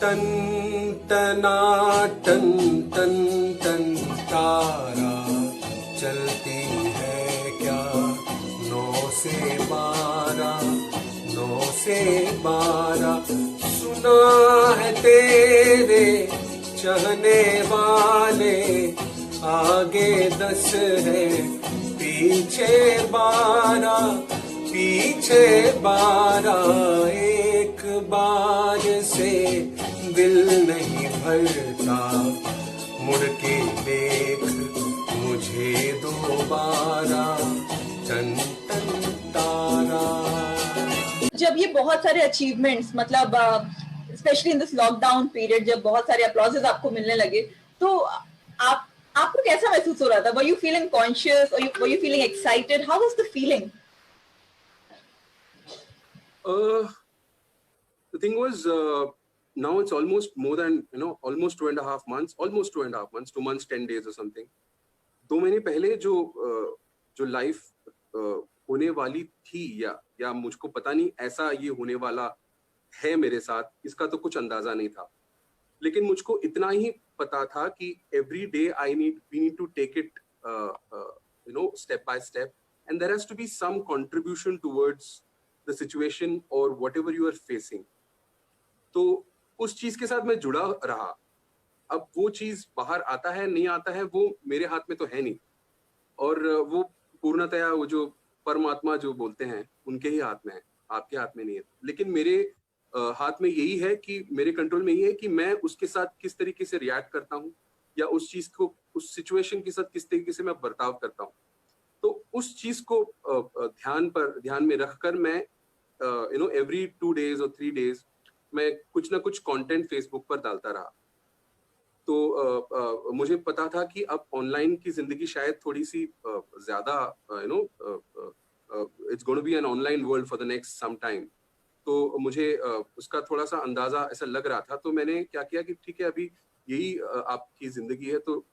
Ton टना ton ton ton तारा चलती है क्या 9 से 12 9 से 12 सुना है तेरे चाहने वाले आगे 10 है पीछे 12 एक बार से दिल नहीं भरता मुड़ के देख मुझे दोबारा टन टन तारा। जब ये बहुत सारे अचीवमेंट्स मतलब specially in this lockdown period जब बहुत सारे अप्लॉजेस आपको मिलने लगे तो आपको कैसा महसूस हो रहा था? वर यू फीलिंग कॉन्शियस और were you feeling excited? How was the feeling? The thing was, now it's almost more than, almost 2.5 months, 2 months, 10 days or something. 2 महीने पहले जो लाइफ होने वाली थी या मुझको पता नहीं ऐसा ये होने वाला है मेरे साथ, इसका तो कुछ अंदाजा नहीं था, लेकिन मुझको इतना ही पता था कि every day we need to take it, step by step, and there has to be some contribution towards the situation or whatever you are facing. तो उस चीज के साथ मैं जुड़ा रहा। अब वो चीज बाहर आता है नहीं आता है वो मेरे हाथ में तो है नहीं, और वो पूर्णतया वो जो परमात्मा जो बोलते हैं उनके ही हाथ में है, आपके हाथ में नहीं है। लेकिन मेरे हाथ में यही है कि मेरे कंट्रोल में यही है कि मैं उसके साथ किस तरीके से रिएक्ट करता हूँ या उस चीज को, उस सिचुएशन के साथ किस तरीके से मैं बर्ताव करता हूँ। तो उस चीज को ध्यान में रखकर मैं every 2 days or 3 days मैं कुछ ना कुछ कंटेंट फेसबुक पर डालता रहा। तो मुझे पता था कि अब ऑनलाइन की जिंदगी शायद थोड़ी सी ज्यादा it's going to be an online world for the next some time. तो मुझे उसका थोड़ा सा अंदाजा ऐसा लग रहा था। तो मैंने क्या किया कि ठीक है, अभी यही आपकी जिंदगी है, तो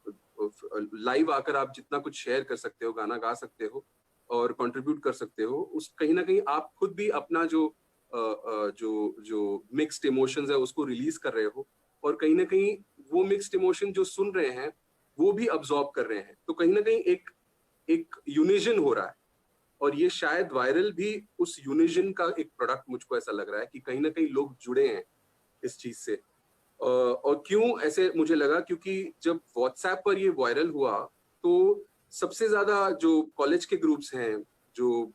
लाइव आकर आप जितना कुछ शेयर कर सकते हो, गाना गा सकते हो और कंट्रीब्यूट कर सकते हो, उस कहीं ना कहीं आप खुद भी अपना जो मिक्स्ड इमोशंस है उसको रिलीज कर रहे हो, और कहीं ना कहीं वो मिक्स्ड इमोशन जो सुन रहे हैं वो भी अब्सॉर्ब कर रहे हैं। तो कहीं ना कहीं एक यूनिजन हो रहा है, और ये शायद वायरल भी उस यूनिजन का एक प्रोडक्ट मुझको ऐसा लग रहा है कि कहीं ना कहीं लोग जुड़े हैं इस चीज से। और क्यों ऐसे मुझे लगा, क्योंकि जब व्हाट्सएप पर ये वायरल हुआ तो सबसे ज्यादा जो कॉलेज के ग्रुप्स हैं, जो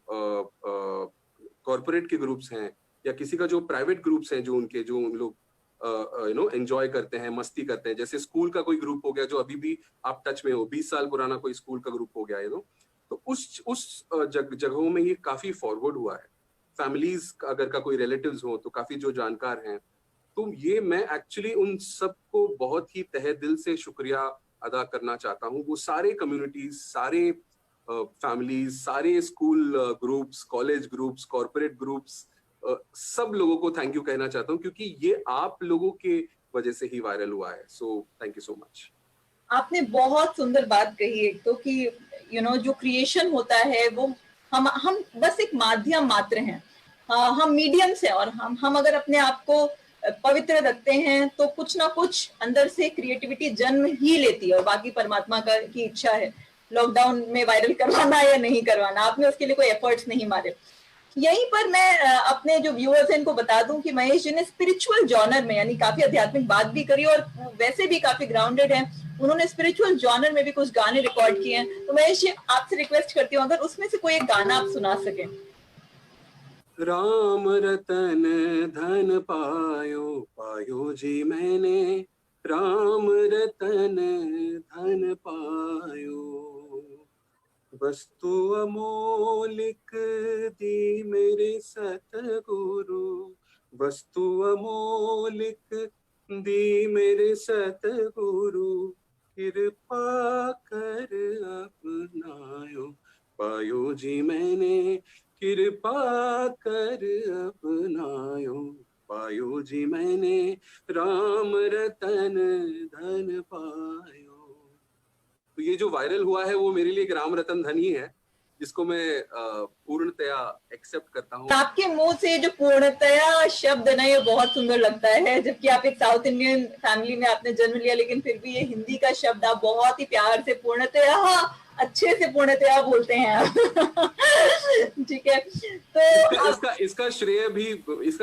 कॉर्पोरेट के ग्रुप्स हैं, या किसी का जो प्राइवेट ग्रुप्स हैं, जो उन लोग एंजॉय करते हैं, मस्ती करते हैं, जैसे स्कूल का कोई ग्रुप हो गया जो अभी भी आप टच में हो, 20 साल पुराना कोई स्कूल का ग्रुप हो गया, तो उस जगहों में ये काफी फॉरवर्ड हुआ है। फैमिलीज अगर का कोई रिलेटिव्स हो तो काफी जो जानकार हैं, तो ये मैं एक्चुअली उन सबको बहुत ही तहे दिल से शुक्रिया अदा करना चाहता हूँ। वो सारे कम्युनिटीज, सारे फैमिलीज, सारे school groups, college groups, corporate groups, सब लोगों को थैंक यू कहना चाहता हूँ, क्योंकि ये आप लोगों के वजह से ही वायरल हुआ है। So thank you so much. आपने बहुत सुंदर बात कही एक तो कि जो क्रिएशन होता है वो हम बस एक माध्यम मात्र हैं, हम मीडियम से, और हम अगर अपने आप को पवित्र रखते हैं तो कुछ ना कुछ अंदर से क्रिएटिविटी जन्म ही लेती है, और बाकी परमात्मा की इच्छा है लॉकडाउन में वायरल करवाना या नहीं करवाना। आपने उसके लिए कोई एफर्ट्स नहीं मारे। यहीं पर मैं अपने जो व्यूअर्स हैं इनको बता दूं कि महेश जी ने स्पिरिचुअल जॉनर में यानी काफी आध्यात्मिक बात भी करी और वैसे भी काफी ग्राउंडेड हैं। उन्होंने स्पिरिचुअल जॉनर में भी कुछ गाने रिकॉर्ड किए हैं। तो महेश जी आपसे रिक्वेस्ट करती हूँ अगर उसमें से कोई एक गाना आप सुना सकें। राम रतन धन पायो जी मैंने, राम रतन धन पायो, वस्तु अमोलिक दी मेरे सतगुरु, वस्तु अमोलिक दी मेरे सतगुरु, कृपा कर अपनायो पायो जी मैंने, कृपा कर अपनायो पायो जी मैंने, राम रतन धन पायो। तो ये जो वायरल हुआ है वो मेरे लिए एक राम रतन धन ही है, जिसको मैं पूर्णतया एक्सेप्ट करता हूँ। आपके मुंह से जो पूर्णतया शब्द है ना, ये बहुत सुंदर लगता है, जबकि आप एक साउथ इंडियन फैमिली में आपने जन्म लिया, लेकिन फिर भी ये हिंदी का शब्द आप बहुत ही प्यार से पूर्णतया, अच्छे से पूर्णतया बोलते हैं आप। ठीक है, तो इसका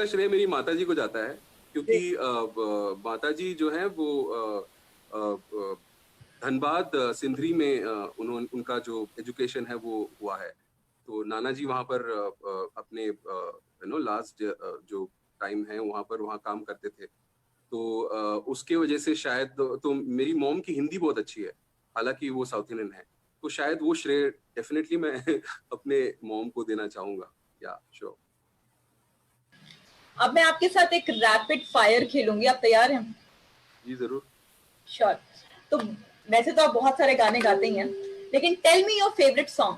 श्रेय मेरी माता जी को जाता है, क्योंकि माता जी जो है वो धनबाद सिंधरी में उनका जो एजुकेशन है वो हुआ है। तो नाना जी वहाँ पर अपने लास्ट जो टाइम है वहाँ काम करते थे। तो उसके वजह से शायद तो मेरी मॉम की हिंदी बहुत अच्छी है, हालांकि वो साउथ इंडियन है, तो शायद वो श्रेय डेफिनेटली मैं अपने मॉम को देना चाहूंगा। या श्योर। अब मैं आपके साथ एक रैपिड फायर खेलूंगी, आप तैयार हैं? जी जरूर। श्योर। तो वैसे तो आप बहुत सारे गाने गाते ही हैं, लेकिन tell me your favourite song.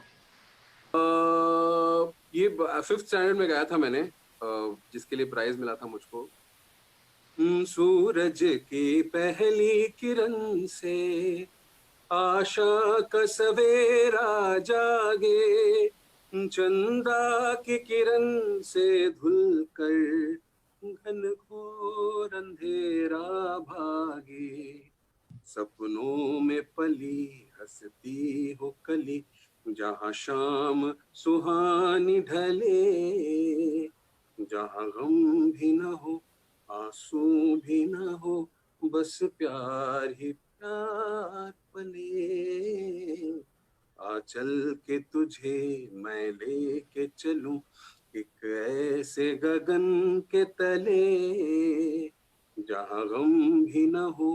ये 5th स्टैंडर्ड में गाया था मैंने, जिसके लिए प्राइज मिला था मुझको। सूरज की पहली किरण से आशा का सवेरा जागे, चंदा की किरण से धुल कर घनघोर अंधेरा भागे, सपनों में पली हंसती हो कली, जहाँ शाम सुहानी ढले, जहाँ गम भी न हो आंसू भी न हो, बस प्यार ही प्यार पले, आ चल के तुझे मैं लेके चलूं एक ऐसे गगन के तले, जहाँ गम भी न हो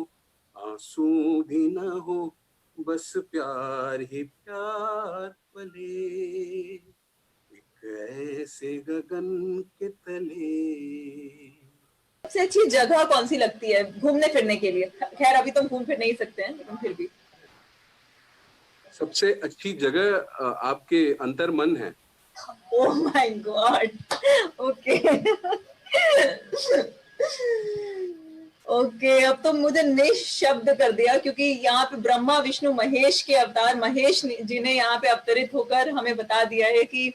आंसू भी न हो, बस प्यार ही प्यार पले, एक ऐसे गगन के तले। सबसे अच्छी जगह कौन सी लगती है घूमने फिरने के लिए? खैर अभी तो घूम फिर नहीं सकते हैं, लेकिन फिर भी सबसे अच्छी जगह आपके अंतर मन है। Oh my God, okay. Okay, अब तो मुझे निशब्द कर दिया, क्योंकि यहाँ पे ब्रह्मा विष्णु महेश के अवतार महेश जी ने यहाँ पे अवतरित होकर हमें बता दिया है कि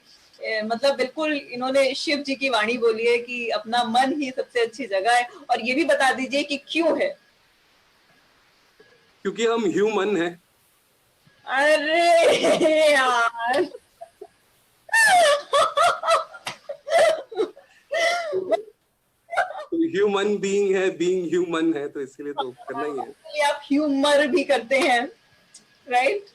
मतलब बिल्कुल इन्होंने शिव जी की वाणी बोली है कि अपना मन ही सबसे अच्छी जगह है। और ये भी बता दीजिए कि क्यों है? क्योंकि हम ह्यूमन हैं। अरे यार, ह्यूमन बीइंग है, बीइंग ह्यूमन है, तो इसलिए तो करना ही है। आप ह्यूमर भी करते हैं, right?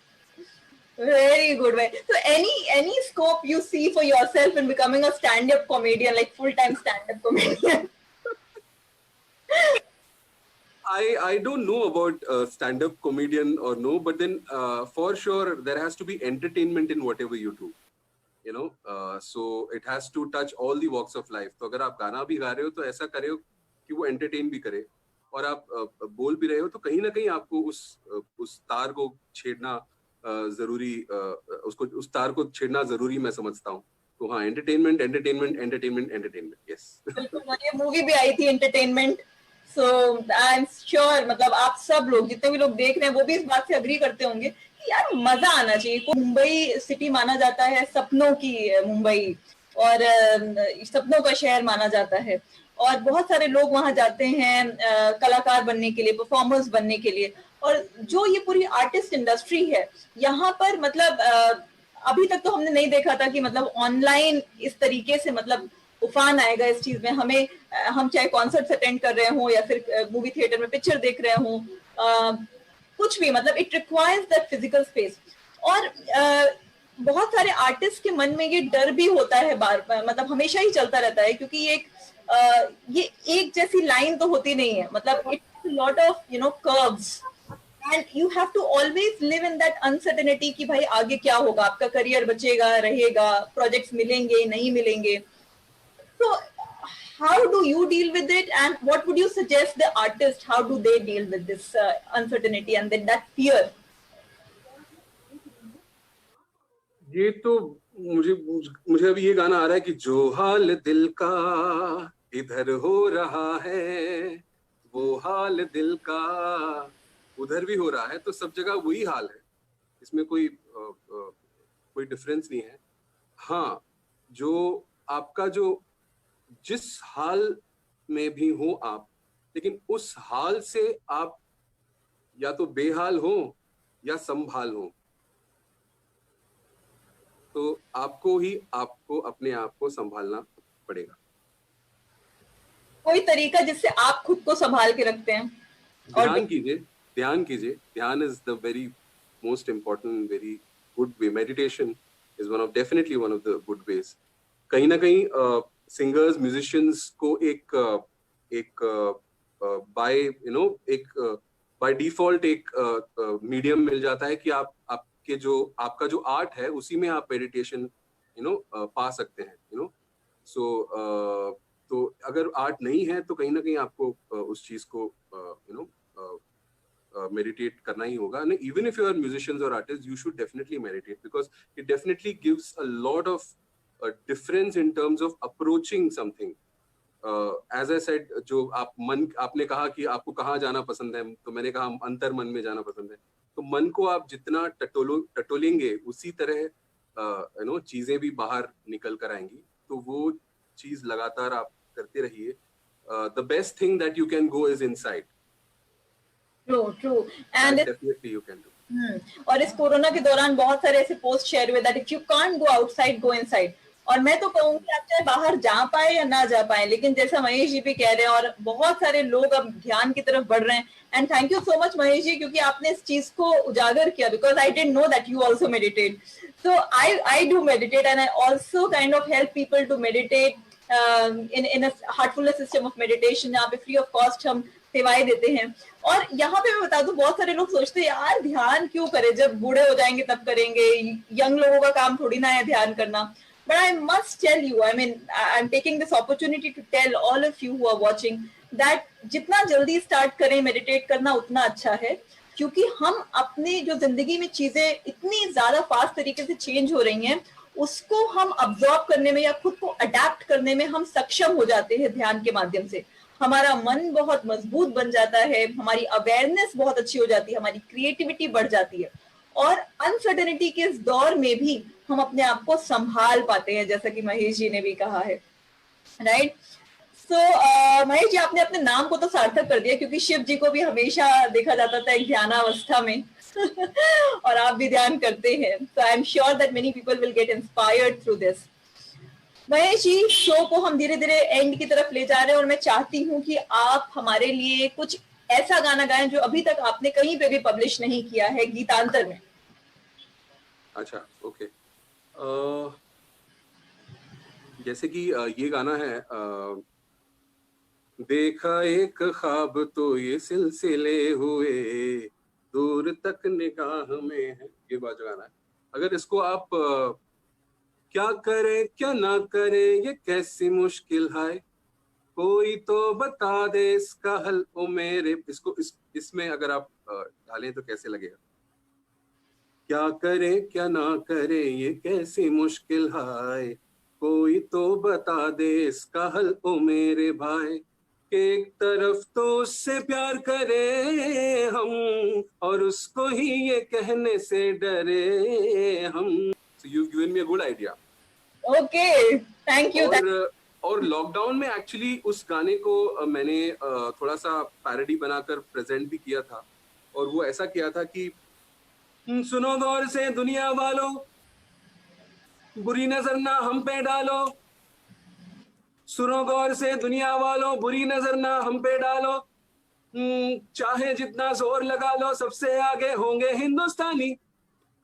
Very good way. So any scope you see for yourself in becoming a stand-up comedian, like full-time stand-up comedian? I don't know about stand-up comedian or no, but then for sure there has to be entertainment in whatever you do, you know. So it has to touch all the walks of life. तो अगर आप गाना भी गा रहे हो तो ऐसा करे हो कि वो entertain भी करे, और आप बोल भी रहे हो तो कहीं ना कहीं आपको उस तार को छेड़ना जरूरी, उस तार को छेड़ना जरूरी मैं समझता हूँ। तो हाँ, entertainment entertainment entertainment entertainment, yes. बिल्कुल, ये मूवी भी आई थी entertainment. So I am sure, मतलब आप सब लोग जितने भी लोग देख रहे हैं वो भी इस बात से अग्री करते होंगे कि यार मजा आना चाहिए। मुंबई सिटी माना जाता है सपनों की मुंबई, और सपनों का शहर माना जाता है, और बहुत सारे लोग वहां जाते हैं कलाकार बनने के लिए, परफॉर्मर्स बनने के लिए। और जो ये पूरी आर्टिस्ट इंडस्ट्री है यहाँ पर, मतलब अभी तक तो हमने नहीं देखा था कि मतलब ऑनलाइन इस तरीके से मतलब उफान आएगा इस चीज में। हमें हम चाहे कॉन्सर्ट्स अटेंड कर रहे हों या फिर मूवी थिएटर में पिक्चर देख रहे हों, कुछ भी, मतलब it requires that physical space. और बहुत सारे आर्टिस्ट के मन में ये डर भी होता है, बार मतलब हमेशा ही चलता रहता है, क्योंकि ये एक जैसी लाइन तो होती नहीं है, मतलब it's lot of curves, and you have to always live in that uncertainty कि भाई आगे क्या होगा, आपका करियर बचेगा रहेगा, प्रोजेक्ट्स मिलेंगे नहीं मिलेंगे। So how do you deal with it, and what would you suggest the artist, how do they deal with this uncertainty and then that fear? ये तो मुझे अभी ये गाना आ रहा है कि जो हाल दिल का इधर हो रहा है, वो हाल दिल का उधर भी हो रहा है, तो सब जगह वही हाल है। इसमें कोई कोई डिफरेंस नहीं है। हाँ, जो आपका जो जिस हाल में भी हो आप, लेकिन उस हाल से आप या तो बेहाल हो या संभाल हो, तो आपको अपने आप को संभालना पड़ेगा। कोई तरीका जिससे आप खुद को संभाल के रखते हैं? ध्यान कीजिए, ध्यान is the very most important, very good way. Meditation is definitely one of the good ways. कहीं ना कहीं सिंगर्स, म्यूजिशियंस को बाय डिफॉल्ट एक मीडियम मिल जाता है कि आपका जो आर्ट है उसी में आप मेडिटेशन पा सकते हैं। सो तो अगर आर्ट नहीं है तो कहीं ना कहीं आपको उस चीज को मेडिटेट करना ही होगा। Even if you are musicians और artist, you should definitely meditate, because it definitely gives a lot of difference in terms of approaching something. As I said, जो आपने कहा कि आपको कहाँ जाना पसंद है, तो मैंने कहा अंतर मन में जाना पसंद है। तो मन को आप जितना टटोलेंगे उसी तरह चीजें भी बाहर निकल कर आएंगी। तो वो चीज लगातार आप करते रहिए। The best thing that you can go is inside. True and definitely you can do. और इस कोरोना के दौरान बहुत सारे ऐसे पोस्ट शेयर हुए that if you can't go outside, go inside. और मैं तो कहूंगी आप चाहे बाहर जा पाए या ना जा पाए, लेकिन जैसा महेश जी भी कह रहे हैं और बहुत सारे लोग अब ध्यान की तरफ बढ़ रहे हैं, and thank you so much Mahesh ji, क्योंकि आपने इस चीज को उजागर किया, because I didn't know that you also meditate. So I do meditate and I also kind of help people to meditate in a heartfulness system of meditation, जहाँ पे free of cost हम सेवाएं देते हैं। और यहाँ पे मैं बता दूं, बहुत सारे लोग सोचते हैं यार ध्यान क्यों करें, जब बूढ़े हो जाएंगे तब करेंगे, यंग लोगों का काम थोड़ी ना है ध्यान करना। But I must tell you, I mean, I'm taking this opportunity to tell all of you who are watching that जितना जल्दी स्टार्ट करें मेडिटेट करना उतना अच्छा है, क्योंकि हम अपनी जो जिंदगी में चीजें इतनी ज्यादा फास्ट तरीके से चेंज हो रही हैं, उसको हम अब्जॉर्ब करने में या खुद को अडेप्ट करने में हम सक्षम हो जाते हैं ध्यान के माध्यम से। हमारा मन बहुत मजबूत बन जाता है, हमारी अवेयरनेस बहुत अच्छी हो जाती है, हमारी क्रिएटिविटी बढ़ जाती है, और अनसर्टेनिटी के इस दौर में भी हम अपने आप को संभाल पाते हैं, जैसा कि महेश जी ने भी कहा है, राइट। सो महेश जी, आपने अपने नाम को तो सार्थक कर दिया, क्योंकि शिव जी को भी हमेशा देखा जाता था एक ध्यानावस्था में और आप भी ध्यान करते हैं। So I am sure that many people will get inspired through this. Mahesh ji, show को हम धीरे धीरे एंड की तरफ ले जा रहे हैं, और मैं चाहती हूँ कि आप हमारे लिए कुछ ऐसा गाना गाएं जो अभी तक आपने कहीं पे भी पब्लिश नहीं किया है, गीतांतर में। अच्छा, ओके। जैसे कि ये गाना है, देखा एक ख्वाब तो ये सिलसिले हुए, दूर तक निगाह में है, ये बात गाना है। अगर इसको आप क्या करे क्या ना करे ये कैसी मुश्किल है, कोई तो बता दे इसका हल ओ मेरे, इसको इसमें अगर आप डालें तो कैसे लगेगा? क्या करे क्या ना करे ये कैसी मुश्किल है, कोई तो बता दे इसका हल ओ मेरे भाई, एक तरफ तो उससे प्यार करे हम और उसको ही ये कहने से डरे हम। So you've given me a good idea. Okay, thank you. और लॉकडाउन में एक्चुअली उस गाने को मैंने थोड़ा सा पैरोडी बनाकर प्रेजेंट भी किया था, और वो ऐसा किया था कि सुनो गौर से दुनिया वालों, बुरी नजर ना हम पे डालो, सुनो गौर से दुनिया वालों, बुरी नजर ना हम पे डालो, चाहे जितना जोर लगा लो सबसे आगे होंगे हिंदुस्तानी,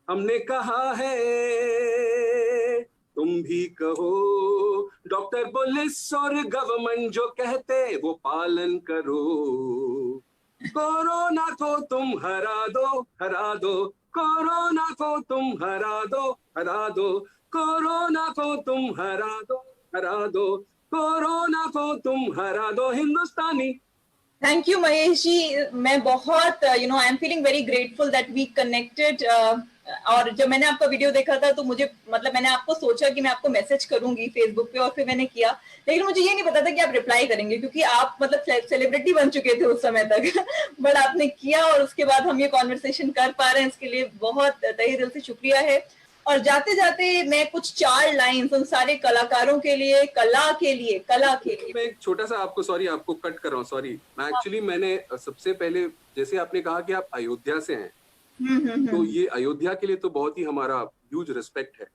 हमने कहा है तुम भी कहो, डॉक्टर पुलिस और गवर्नमेंट जो कहते वो पालन करो, कोरोना को तुम हरा दो हरा दो, कोरोना को तुम हरा दो हरा दो, कोरोना को तुम हरा दो हरा दो, कोरोना को तुम हरा दो हिंदुस्तानी। थैंक यू महेश जी, मैं बहुत I am feeling very grateful that we connected. और जब मैंने आपका वीडियो देखा था तो मुझे मैंने आपको सोचा कि मैं आपको मैसेज करूंगी फेसबुक पे, और फिर मैंने किया, लेकिन मुझे ये नहीं पता था कि आप रिप्लाई करेंगे, क्योंकि आप सेलिब्रिटी बन चुके थे उस समय तक बट आपने किया, और उसके बाद हम ये कॉन्वर्सेशन कर पा रहे हैं, इसके लिए बहुत तहे दिल से शुक्रिया है। और जाते जाते मैं कुछ 4 लाइंस उन सारे कलाकारों के लिए, कला के लिए। मैं एक छोटा सा आपको, सॉरी आपको कट कर रहा हूँ, सॉरी। मैं एक्चुअली मैंने सबसे पहले, जैसे आपने कहा कि आप अयोध्या से हैं, तो ये अयोध्या के लिए तो बहुत ही हमारा ह्यूज रिस्पेक्ट है।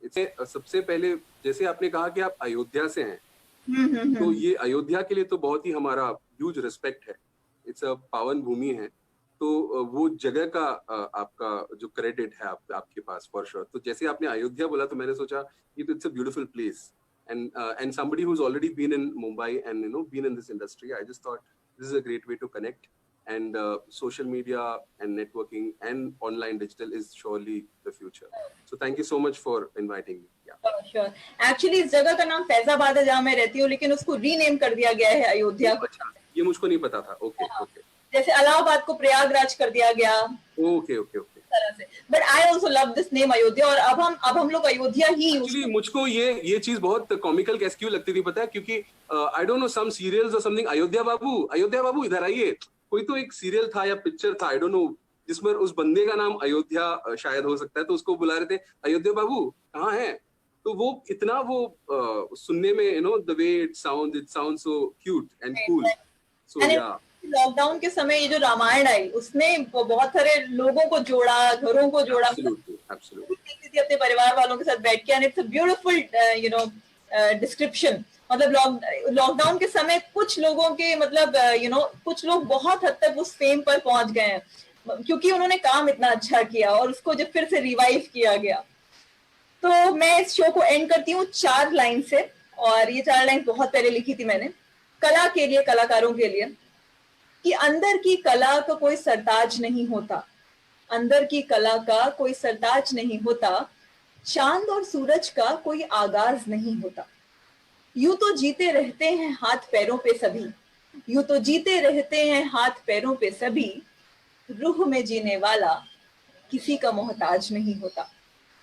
इसे सबसे पहले, जैसे आपने कहा कि आप अयोध्या से हैं, तो ये अयोध्या के लिए तो बहुत ही हमारा ह्यूज रिस्पेक्ट है। इट्स अ पावन भूमि है, तो वो जगह का आपका जो क्रेडिट है आपके पास फॉर श्योर। तो जैसे आपने अयोध्या बोला तो मैंने सोचा ये तो it's a beautiful place, and somebody who's already been in Mumbai and been in this industry, I just thought this is a great way to connect. And social media and networking and online digital is surely the future. So thank you so much for inviting me. Yeah. Sure. Actually इस जगह का नाम फैजाबाद है जहाँ मैं रहती हूँ, लेकिन उसको रीनेम कर दिया गया है अयोध्या को। अच्छा, ये मुझको नहीं पता था। Okay okay. जैसे इलाहाबाद को प्रयागराज कर दिया गया। Okay okay okay. तरह से। But I also love this name Ayodhya, और अब हम लोग अयोध्या ही यूज। एक्चुअली मुझको ये चीज बहुत कॉमिकल कैसे क्यों लगती थी पता है? क्योंकि I don't know, some serials और समथिंग, अयोध्या बाबू इधर आइए, कोई तो एक सीरियल था या पिक्चर था, आई डोंट नो, जिसमें उस बंदे का नाम अयोध्या शायद हो सकता है, तो उसको बुला रहे थे अयोध्या बाबू कहाँ है। तो वो इतना वो सुनने में the way it sound so cute and cool. So yeah lockdown के समय ये जो रामायण आई उसने बहुत सारे लोगों को जोड़ा, घरों को जोड़ा। देखती थी अपने परिवार वालों के साथ बैठ के, and it's a beautiful description. मतलब लॉकडाउन के समय कुछ लोगों के मतलब कुछ लोग बहुत हद तक उस फेम पर पहुंच गए हैं क्योंकि उन्होंने काम इतना अच्छा किया और उसको जब फिर से रिवाइव किया गया। तो मैं इस शो को एंड करती हूँ 4 लाइन से, और ये 4 लाइन बहुत पहले लिखी थी मैंने, कला के लिए, कलाकारों के लिए, कि अंदर की कला का कोई सरताज नहीं होता, अंदर की कला का कोई सरताज नहीं होता, चांद और सूरज का कोई आगाज नहीं होता। यूं तो जीते रहते हैं हाथ पैरों पे सभी, यूं तो जीते रहते हैं हाथ पैरों पे सभी, रूह में जीने वाला किसी का मोहताज नहीं होता।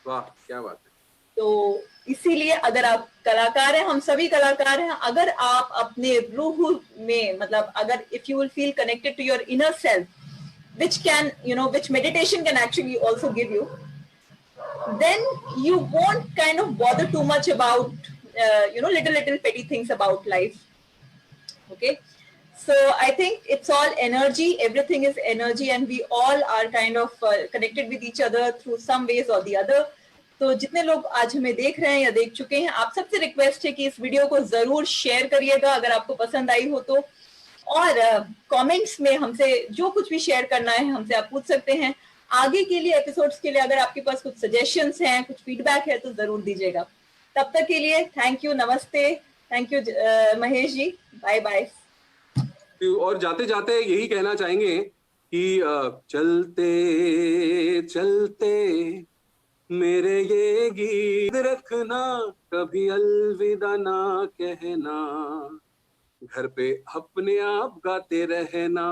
वाह क्या बात है। तो इसीलिए अगर आप कलाकार हैं, हम सभी कलाकार हैं, अगर आप अपने रूह में, मतलब अगर if you will feel connected to your inner self, which can which meditation can actually also give you, then you won't kind of bother too much about little petty things about life. Okay, so I think it's all energy, everything is energy, and we all are kind of connected with each other through some ways or the other. तो जितने लोग आज हमें देख रहे हैं या देख चुके हैं, आप सबसे रिक्वेस्ट है कि इस वीडियो को जरूर शेयर करिएगा अगर आपको पसंद आई हो तो, और कमेंट्स में हमसे जो कुछ भी शेयर करना है हमसे आप पूछ सकते हैं। आगे के लिए एपिसोड्स के लिए अगर आपके पास कुछ सजेशंस हैं, कुछ फीडबैक है तो जरूर दीजिएगा। तब तक के लिए थैंक यू, नमस्ते, thank you Mahesh ji, bye bye. और जाते जाते यही कहना चाहेंगे कि चलते चलते मेरे ये गीत रखना, कभी अलविदा ना कहना, घर पे अपने आप गाते रहना।